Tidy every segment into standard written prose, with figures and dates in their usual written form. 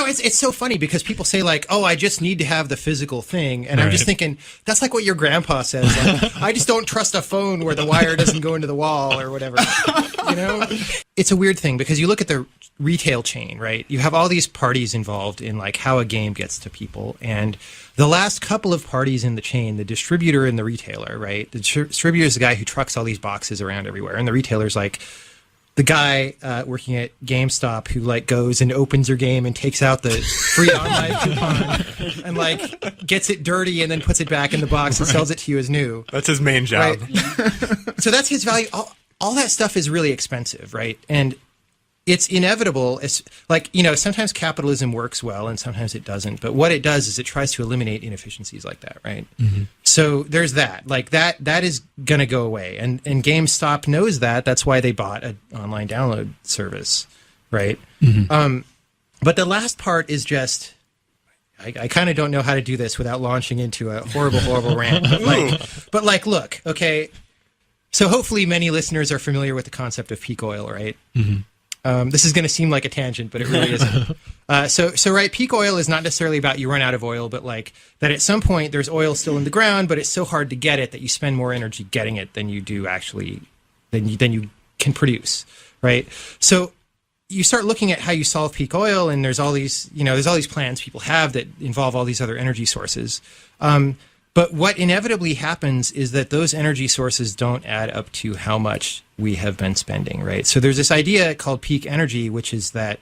it's so funny because people say like, oh, I just need to have the physical thing. And I'm just thinking, that's like what your grandpa says. Like, I just don't trust a phone where the wire doesn't go into the wall or whatever. You know, it's a weird thing because you look at the retail chain, right? You have all these parties involved in like how a game gets to people. And the last couple of parties in the chain, the distributor and the retailer, right? The distributor is the guy who trucks all these boxes around everywhere. And the retailer's like the guy working at GameStop who like goes and opens your game and takes out the free online coupon and like gets it dirty and then puts it back in the box and sells it to you as new. That's his main job. Right? So that's his value. All that stuff is really expensive, right? And it's inevitable. It's like, you know, sometimes capitalism works well and sometimes it doesn't. But what it does is it tries to eliminate inefficiencies like that, right? Mm-hmm. So there's that. Like that is going to go away. And GameStop knows that. That's why they bought an online download service, right? Mm-hmm. But the last part is just, I kind of don't know how to do this without launching into a horrible rant. But like, look, okay. So hopefully many listeners are familiar with the concept of peak oil, right? Mm-hmm. This is going to seem like a tangent, but it really isn't. So right, peak oil is not necessarily about you run out of oil, but like that at some point there's oil still in the ground, but it's so hard to get it that you spend more energy getting it than you do actually, than you can produce, right? So you start looking at how you solve peak oil, and there's all these plans people have that involve all these other energy sources. But what inevitably happens is that those energy sources don't add up to how much we have been spending, right? So there's this idea called peak energy, which is that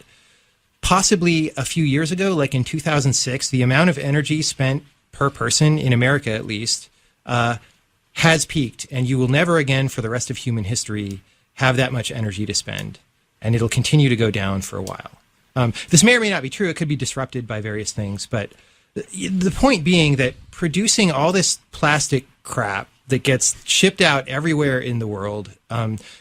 possibly a few years ago, like in 2006, the amount of energy spent per person in America, at least, has peaked. And you will never again, for the rest of human history, have that much energy to spend. And it'll continue to go down for a while. This may or may not be true. It could be disrupted by various things, but the point being that producing all this plastic crap that gets shipped out everywhere in the world,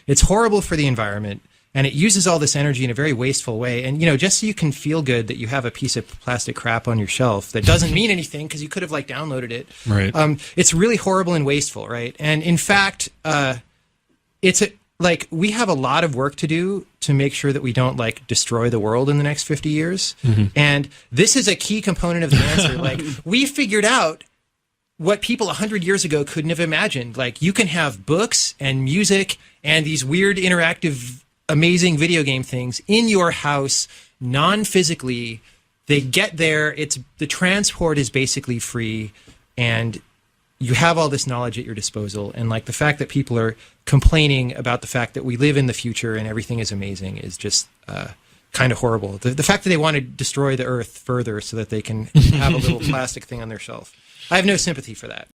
it's horrible for the environment, and it uses all this energy in a very wasteful way. And, you know, just so you can feel good that you have a piece of plastic crap on your shelf that doesn't mean anything because you could have, like, downloaded it. Right. It's really horrible and wasteful, right? And, in fact, we have a lot of work to do to make sure that we don't like destroy the world in the next 50 years. Mm-hmm. And this is a key component of the answer. Like we figured out what people 100 years ago couldn't have imagined. Like you can have books and music and these weird interactive, amazing video game things in your house, non-physically. They get there. The transport is basically free, and you have all this knowledge at your disposal. And like the fact that people are complaining about the fact that we live in the future and everything is amazing is just kind of horrible. The fact that they want to destroy the earth further so that they can have a little plastic thing on their shelf. I have no sympathy for that.